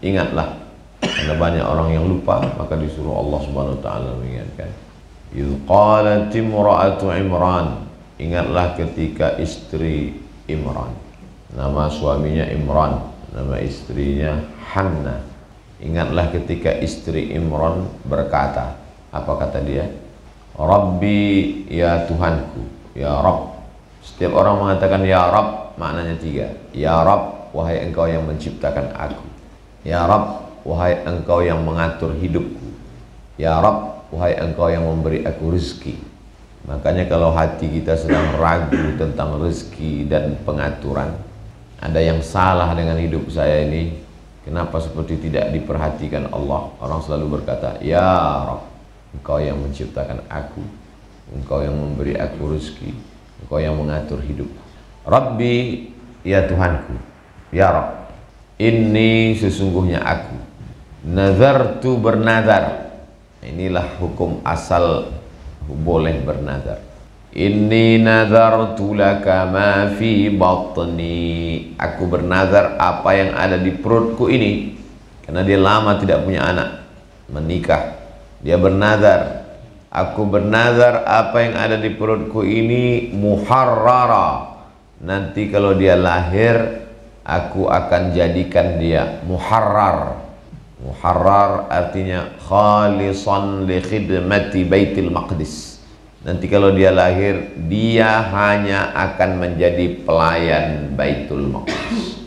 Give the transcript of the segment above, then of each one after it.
Ingatlah. Karena banyak orang yang lupa, maka disuruh Allah Subhanahu wa taala mengingatkan. Idz qalat imra'atu Imran. Ingatlah ketika istri Imran. Nama suaminya Imran, nama istrinya Hanna. Ingatlah ketika istri Imran berkata, apa kata dia? Rabbi, ya Tuhanku, ya Rabb. Setiap orang mengatakan ya Rabb, maknanya tiga. Ya Rabb, wahai engkau yang menciptakan aku. Ya Rabb, wahai engkau yang mengatur hidupku. Ya Rabb, wahai engkau yang memberi aku rezeki. Makanya kalau hati kita sedang ragu tentang rezeki dan pengaturan, ada yang salah dengan hidup saya ini, kenapa seperti tidak diperhatikan Allah? Orang selalu berkata, ya Rabb, engkau yang menciptakan aku, engkau yang memberi aku rezeki, engkau yang mengatur hidup. Rabbi, ya Tuhanku, ya Rabb, ini sesungguhnya aku nazartu, bernazar. Inilah hukum asal boleh bernazar. Inni nazartu laka ma fi batni. Aku bernazar apa yang ada di perutku ini. Karena dia lama tidak punya anak, menikah. Dia bernazar, aku bernazar apa yang ada di perutku ini muharrara. Nanti kalau dia lahir, aku akan jadikan dia muharrar. Muharrar artinya khalisan li khidmati Baitul Maqdis. Nanti kalau dia lahir, dia hanya akan menjadi pelayan Baitul Maqdis.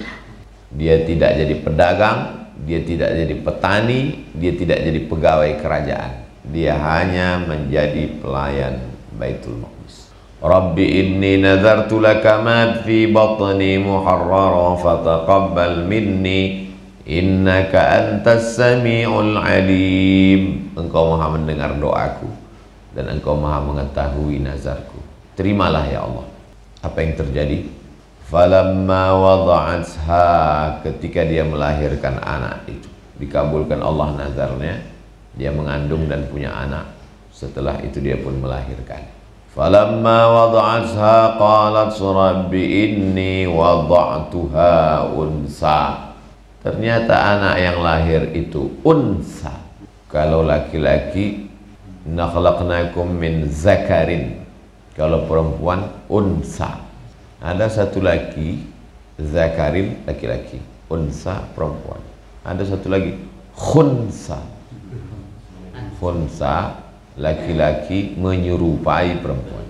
Dia tidak jadi pedagang, dia tidak jadi petani, dia tidak jadi pegawai kerajaan. Dia hanya menjadi pelayan Baitul Maqdis. Rabbi inni nazartu laka ma fi batni muharrara fataqabbal minni innaka antas sami'ul alim. Engkau maha mendengar doaku dan engkau maha mengetahui nazarku. Terimalah ya Allah. Apa yang terjadi? Falamma wada'atha, ketika dia melahirkan anak itu, dikabulkan Allah nazarnya, dia mengandung dan punya anak. Setelah itu dia pun melahirkan. Falamma wada'atha qalat rabbi inni wada'tuha unsa. Ternyata anak yang lahir itu unsa. Kalau laki-laki, nakhlaqnakum min zakarin. Kalau perempuan, unsa. Ada satu laki, zakarin laki-laki, unsa perempuan. Ada satu lagi, khunsa. Khunsa laki-laki menyerupai perempuan,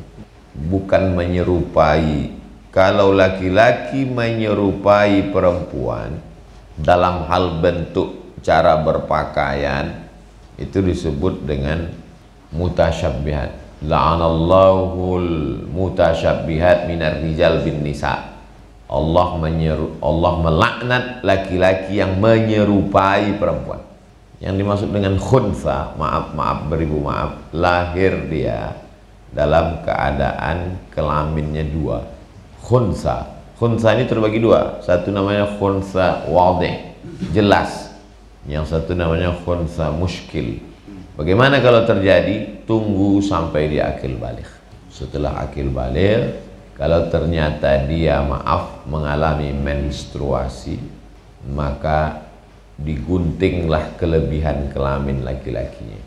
bukan menyerupai. Kalau laki-laki menyerupai perempuan dalam hal bentuk, cara berpakaian, itu disebut dengan mutasyabbihat. La'anallahul mutasyabbihat minar rijal bin nisa. Allah melaknat laki-laki yang menyerupai perempuan. Yang dimaksud dengan khunsa, maaf beribu maaf, lahir dia dalam keadaan kelaminnya dua. Khunsa ini terbagi dua. Satu namanya khunsa wadih, jelas. Yang satu namanya khunsa muskil. Bagaimana kalau terjadi? Tunggu sampai dia akil baligh. Setelah akil baligh, kalau ternyata dia mengalami menstruasi, maka diguntinglah kelebihan kelamin laki-lakinya.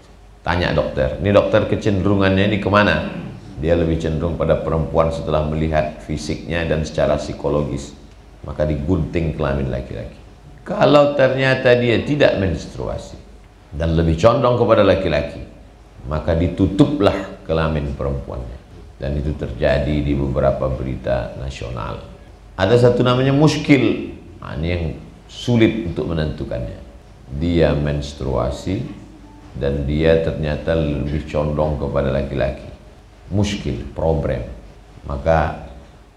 Tanya dokter, ini dokter kecenderungannya ini kemana? Dia lebih cenderung pada perempuan setelah melihat fisiknya dan secara psikologis, maka digunting kelamin laki-laki. Kalau ternyata dia tidak menstruasi dan lebih condong kepada laki-laki, maka ditutuplah kelamin perempuannya. Dan itu terjadi di beberapa berita nasional. Ada satu namanya muskil, ini yang sulit untuk menentukannya. Dia menstruasi dan dia ternyata lebih condong kepada laki-laki. Muskil, problem. Maka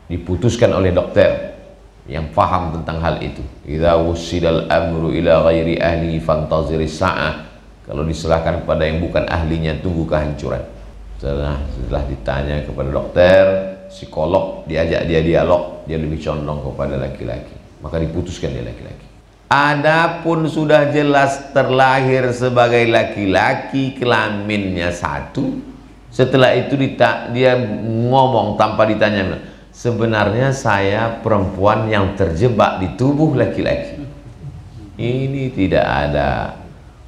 diputuskan oleh dokter yang paham tentang hal itu. Idza wussidal amru ila ghairi ahli fantaziris sa'ah. Kalau diserahkan kepada yang bukan ahlinya, tunggu kehancuran. Setelah ditanya kepada dokter, psikolog, diajak dia dialog, dia lebih condong kepada laki-laki, maka diputuskan dia laki-laki. Adapun sudah jelas terlahir sebagai laki-laki, kelaminnya satu, setelah itu dia ngomong tanpa ditanya, sebenarnya saya perempuan yang terjebak di tubuh laki-laki. Ini tidak ada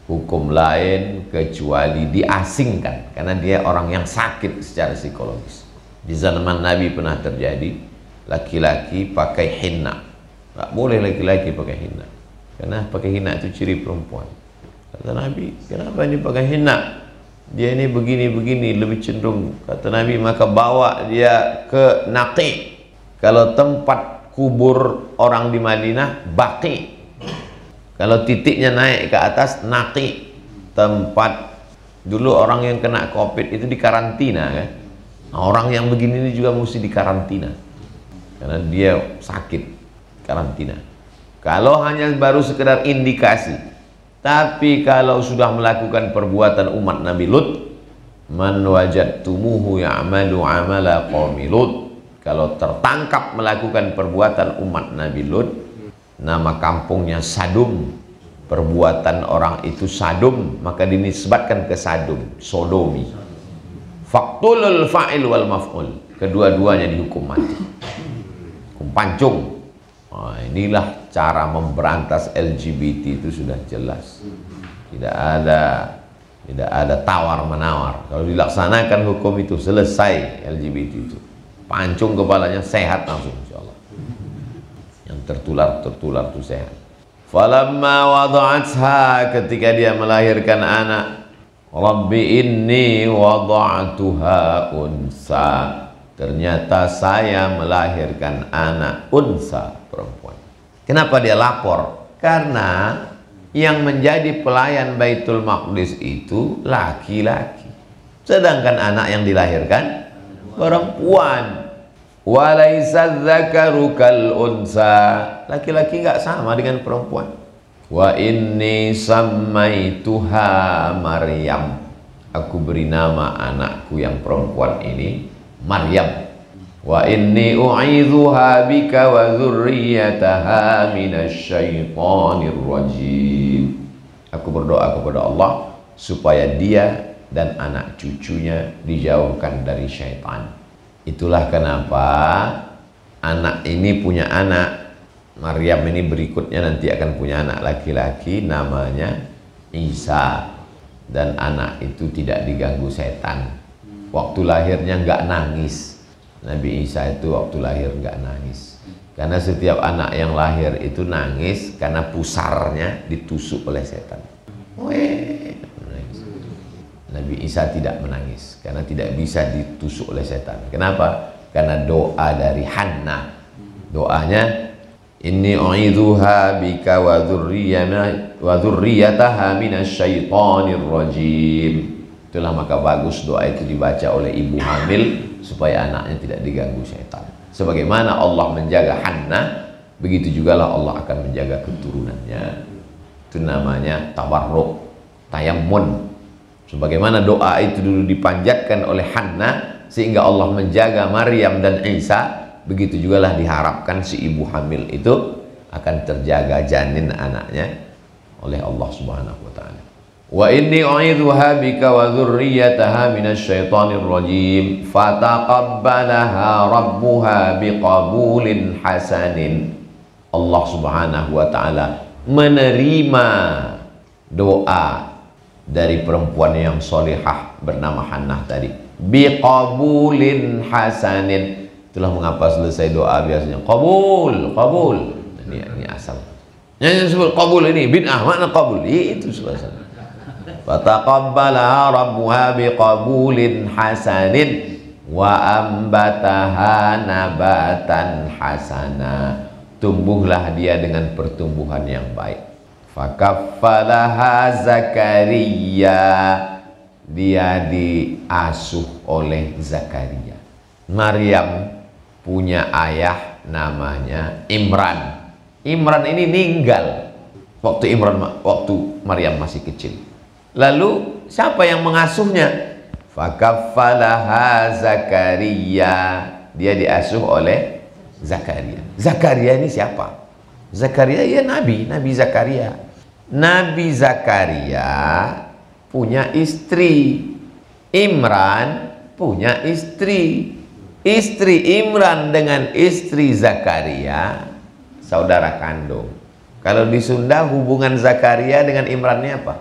hukum lain kecuali diasingkan, karena dia orang yang sakit secara psikologis. Di zaman Nabi pernah terjadi laki-laki pakai henna. Nggak boleh laki-laki pakai henna, karena pakai henna itu ciri perempuan. Kata Nabi, kenapa ini pakai henna? Dia ini begini-begini, lebih cenderung. Kata Nabi, maka bawa dia ke Naqi. Kalau tempat kubur orang di Madinah, Baqi. Kalau titiknya naik ke atas, Naqi. Tempat dulu orang yang kena COVID itu dikarantina kan. Nah, orang yang begini ini juga mesti dikarantina, karena dia sakit, karantina. Kalau hanya baru sekedar indikasi. Tapi kalau sudah melakukan perbuatan umat Nabi Lut, man wajadtumuhu ya'malu amala qaumi Lut, kalau tertangkap melakukan perbuatan umat Nabi Lut, nama kampungnya Sadum, perbuatan orang itu Sadum, maka dinisbatkan ke Sadum, sodomi. Faqtulul fa'il wal maf'ul, kedua-duanya dihukum mati, hukum pancung. Nah, inilah cara memberantas LGBT itu sudah jelas. Tidak ada tawar menawar. Kalau dilaksanakan hukum itu, selesai LGBT itu. Pancung kepalanya, sehat langsung insyaallah. Yang tertular itu sehat. Falamma wada'atha, ketika dia melahirkan anak, Rabbi inni wada'tuha unsa, ternyata saya melahirkan anak unsa, perempuan. Kenapa dia lapor? Karena yang menjadi pelayan Baitul Maqdis itu laki-laki, sedangkan anak yang dilahirkan perempuan. Walaysa dzakaru kal unsa, laki-laki nggak sama dengan perempuan. Wa inni sammaituha Maryam, aku beri nama anakku yang perempuan ini Maryam. Wa inni u'idzuha bika wa dzurriyyataha minasyaitonir rajim. Aku berdoa kepada Allah supaya dia dan anak cucunya dijauhkan dari syaitan. Itulah kenapa anak ini punya anak, Maryam ini berikutnya nanti akan punya anak laki-laki namanya Isa, dan anak itu tidak diganggu setan. Waktu lahirnya nggak nangis. Nabi Isa itu waktu lahir nggak nangis, karena setiap anak yang lahir itu nangis karena pusarnya ditusuk oleh setan. Nabi Isa tidak menangis karena tidak bisa ditusuk oleh setan. Kenapa? Karena doa dari Hannah. Doanya, inni u'idzuha bika wa dzurriyyataha minasyaitonir rajim. Itulah maka bagus doa itu dibaca oleh ibu hamil supaya anaknya tidak diganggu syaitan. Sebagaimana Allah menjaga Hannah, begitu jugalah Allah akan menjaga keturunannya. Itu namanya tabarruk, tayammun. Sebagaimana doa itu dulu dipanjatkan oleh Hannah sehingga Allah menjaga Maryam dan Isa, begitu jugalah diharapkan si ibu hamil itu akan terjaga janin anaknya oleh Allah Subhanahu wa taala. Wa inni u'idzuha bika wa dzurriyyataha minasyaitonir rajim fataqabbalaha rabbuha biqabulin hasanin. Allah Subhanahu wa taala menerima doa dari perempuan yang solihah bernama Hannah tadi, biqabulin hasanin. Itulah mengapa selesai doa biasanya qabul. Ini asal. Yang disebut qabul ini bid'ah, makna qabul itu selesai. Fataqabbalaha rabbuha biqabulin hasanin wa ambataha nabatan hasana. Tumbuhlah dia dengan pertumbuhan yang baik. Fakaffalaha Zakaria, dia diasuh oleh Zakaria. Maryam punya ayah namanya Imran. Imran ini meninggal waktu Maryam masih kecil. Lalu siapa yang mengasuhnya? Fakaffalaha Zakaria, dia diasuh oleh Zakaria. Zakaria ini siapa? Zakaria ya Nabi Zakaria. Nabi Zakaria punya istri, Imran punya istri. Istri Imran dengan istri Zakaria saudara kandung. Kalau di Sunda hubungan Zakaria dengan Imran ini apa?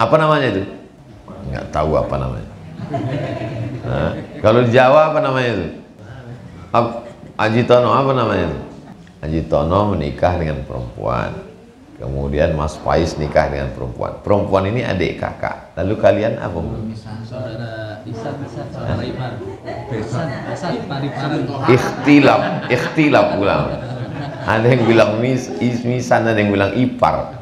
Apa namanya itu? Nggak tahu apa namanya. Nah, kalau di Jawa apa namanya itu? Haji Tono apa namanya itu? Haji Tono menikah dengan perempuan. Kemudian Mas Faiz nikah dengan perempuan. Perempuan ini adik kakak. Lalu kalian apa? Saudara Isan, saudara Iman. Ikhtilaf ulang. Ada yang bilang misan, ada yang bilang ipar.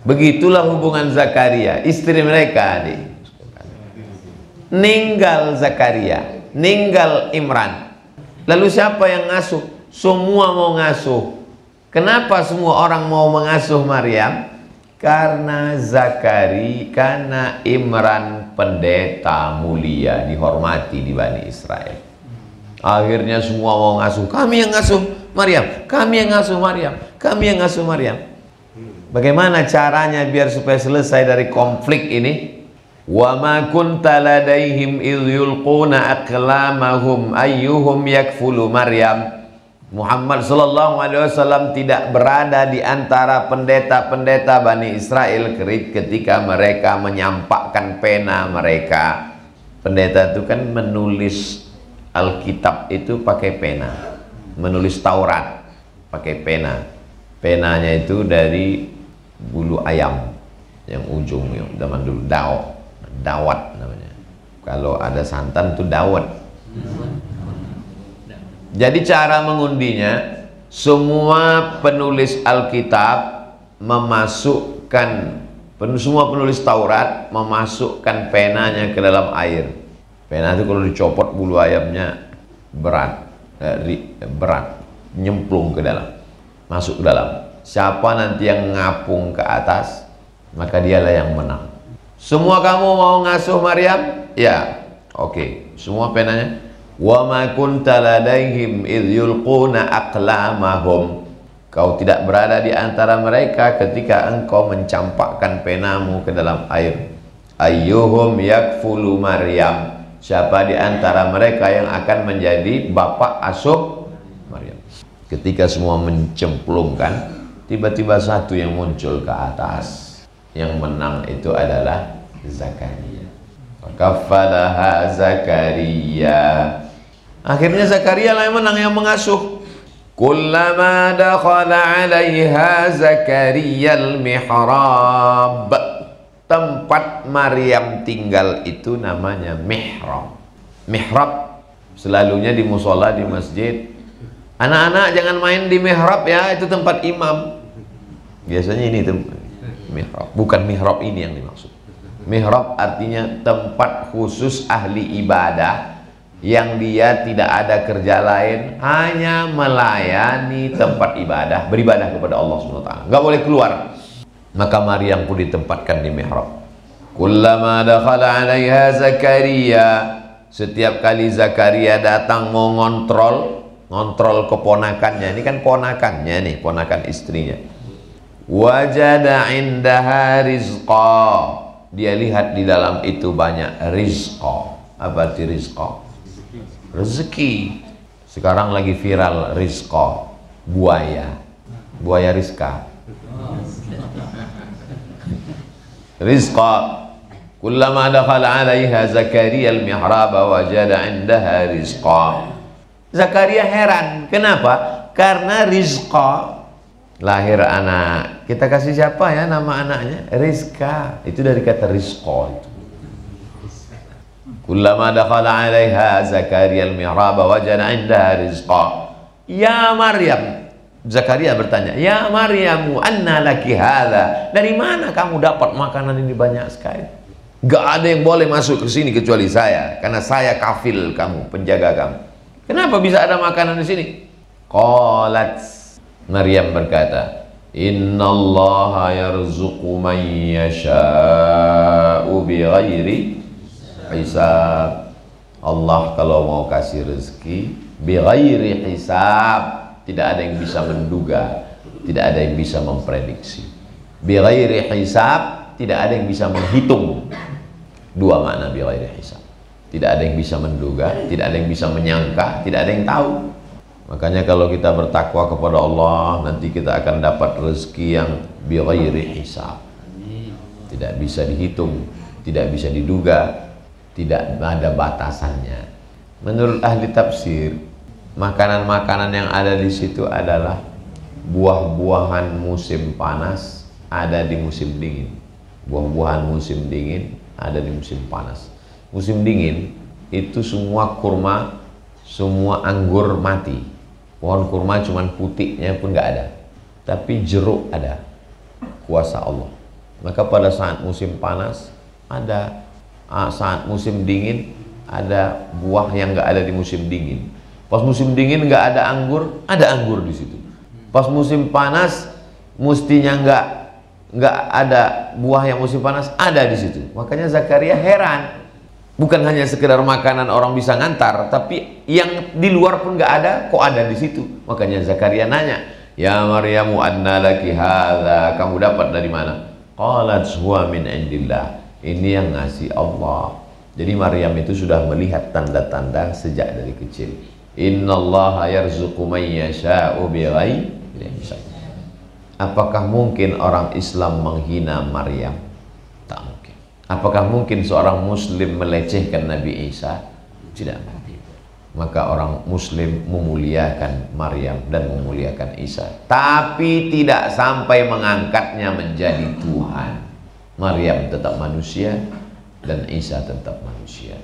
Begitulah hubungan Zakaria, istri mereka adik. Ninggal Zakaria, ninggal Imran. Lalu siapa yang ngasuh? Semua mau ngasuh. Kenapa semua orang mau mengasuh Maryam? Karena karena Imran pendeta mulia, dihormati di Bani Israel. Akhirnya semua mau ngasuh. Kami yang ngasuh Maryam, kami yang ngasuh Maryam, kami yang ngasuh Maryam. Bagaimana caranya biar supaya selesai dari konflik ini? Wa ma kunta ladaihim idh yulquna aqlamahum ayyuhum yakfulu Maryam. Muhammad sallallahu alaihi wasallam tidak berada di antara pendeta-pendeta Bani Israel ketika mereka menyampakkan pena mereka. Pendeta itu kan menulis Alkitab itu pakai pena, menulis Taurat pakai pena. Penanya itu dari bulu ayam yang ujung yang zaman dulu dawat namanya. Kalau ada santan itu dawat. Jadi cara mengundinya, semua penulis Alkitab memasukkan, semua penulis Taurat memasukkan penanya ke dalam air. Pena itu kalau dicopot bulu ayamnya berat, nyemplung ke dalam, masuk ke dalam. Siapa nanti yang ngapung ke atas, maka dialah yang menang. Semua kamu mau ngasuh Maryam? Ya, oke. Semua penanya. Wa ma kunta ladaihim idh yulquna aqlamahum. Kau tidak berada di antara mereka ketika engkau mencampakkan penamu ke dalam air. Ayyuhum yakfulu Maryam. Siapa di antara mereka yang akan menjadi bapak asuh Maryam? Ketika semua mencemplungkan, tiba-tiba satu yang muncul ke atas. Yang menang itu adalah Zakaria. Kafalaha Zakaria. Akhirnya Zakaria lah yang menang, yang mengasuh. Kullama dakhala 'alaiha Zakaria al-mihrab. Tempat Maryam tinggal itu namanya mihrab. Mihrab selalunya di musola, di masjid. Anak-anak jangan main di mihrab ya, itu tempat imam. Biasanya ini tempat mihrab, bukan mihrab ini yang dimaksud. Mihrab artinya tempat khusus ahli ibadah yang dia tidak ada kerja lain, hanya melayani tempat ibadah, beribadah kepada Allah SWT. Nggak boleh keluar. Maka Maryam pun ditempatkan di mihrab. Kullama dakhala 'alaiha Zakaria. Setiap kali Zakaria datang mau ngontrol keponakannya. Ini kan ponakannya nih, ponakan istrinya. Wajada 'indaha rizqa. Dia lihat di dalam itu banyak rizqa. Apa arti rizqa? Rezeki. Sekarang lagi viral rizqa, buaya rizqa. Rizqa. Kullama dakhala 'alaiha Zakaria al-mihrab wajada 'indaha rizqa. Zakaria heran, kenapa? Karena rizqa, lahir anak. Kita kasih siapa ya nama anaknya? Rizqa. Itu dari kata rizqa itu. Kullama dakhala 'alaiha Zakaria al-mihrab wajada 'indaha rizqa. Ya Maryam. Zakaria bertanya, "Ya Maryamu, anna laki hadza?" Dari mana kamu dapat makanan ini banyak sekali? Gak ada yang boleh masuk ke sini kecuali saya, karena saya kafil kamu, penjaga kamu. Kenapa bisa ada makanan di sini? Qalat, Maryam berkata, "Innallaha yarzuqu man yasha'u bighairi hisab." Allah kalau mau kasih rezeki bighairi hisab, tidak ada yang bisa menduga, tidak ada yang bisa memprediksi. Bighairi hisab, tidak ada yang bisa menghitung. Dua makna bighairi hisab. Tidak ada yang bisa menduga, tidak ada yang bisa menyangka, tidak ada yang tahu. Makanya kalau kita bertakwa kepada Allah, nanti kita akan dapat rezeki yang bighairi hisab. Tidak bisa dihitung, tidak bisa diduga, tidak ada batasannya. Menurut ahli tafsir, makanan-makanan yang ada di situ adalah buah-buahan musim panas ada di musim dingin. Buah-buahan musim dingin ada di musim panas. Musim dingin itu semua kurma, semua anggur mati. Pohon kurma cuman putihnya pun nggak ada, tapi jeruk ada. Kuasa Allah. Maka pada saat musim panas ada, saat musim dingin ada buah yang nggak ada di musim dingin. Pas musim dingin nggak ada anggur di situ. Pas musim panas mestinya nggak ada buah yang musim panas, ada di situ. Makanya Zakaria heran. Bukan hanya sekedar makanan orang bisa ngantar, tapi yang di luar pun nggak ada, kok ada di situ. Makanya Zakaria nanya, "Ya Maryamu anna laki hadza?" Kamu dapat dari mana? Qalat huwa min indillah. Ini yang ngasih Allah. Jadi Maryam itu sudah melihat tanda-tanda sejak dari kecil. Innallaha yarzuqu man yasha'u bighairi hisab. Apakah mungkin orang Islam menghina Maryam? Tak mungkin. Apakah mungkin seorang muslim melecehkan Nabi Isa? Tidak mungkin. Maka orang muslim memuliakan Maryam dan memuliakan Isa, tapi tidak sampai mengangkatnya menjadi Tuhan. Maryam tetap manusia dan Isa tetap manusia.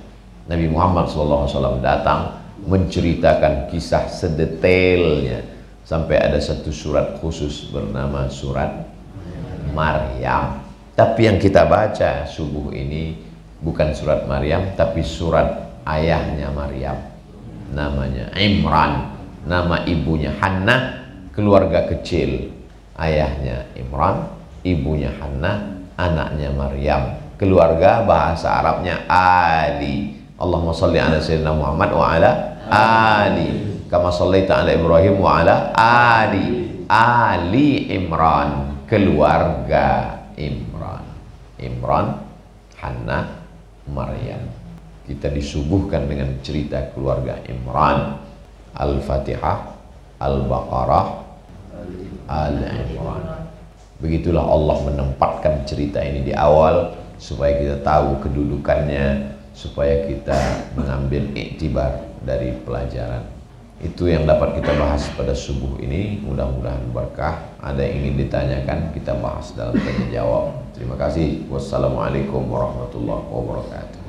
Nabi Muhammad SAW datang menceritakan kisah sedetailnya, sampai ada satu surat khusus bernama surat Maryam. Tapi yang kita baca subuh ini bukan surat Maryam, tapi surat ayahnya Maryam, namanya Imran. Nama ibunya Hannah, keluarga kecil. Ayahnya Imran, ibunya Hannah, anaknya Maryam. Keluarga bahasa Arabnya Ali. Allahumma sholli ala sayyidina Muhammad wa ala Ali kama shallaita ala Ibrahim wa ala Ali Imran. Keluarga Imran, Hannah, Maryam. Kita disuguhkan dengan cerita keluarga Imran. Al-Fatihah, Al-Baqarah, Al-Imran. Begitulah Allah menempatkan cerita ini di awal, supaya kita tahu kedudukannya, supaya kita mengambil iktibar dari pelajaran. Itu yang dapat kita bahas pada subuh ini. Mudah-mudahan berkah. Ada yang ingin ditanyakan, kita bahas dalam tanya jawab. Terima kasih. Wassalamualaikum warahmatullahi wabarakatuh.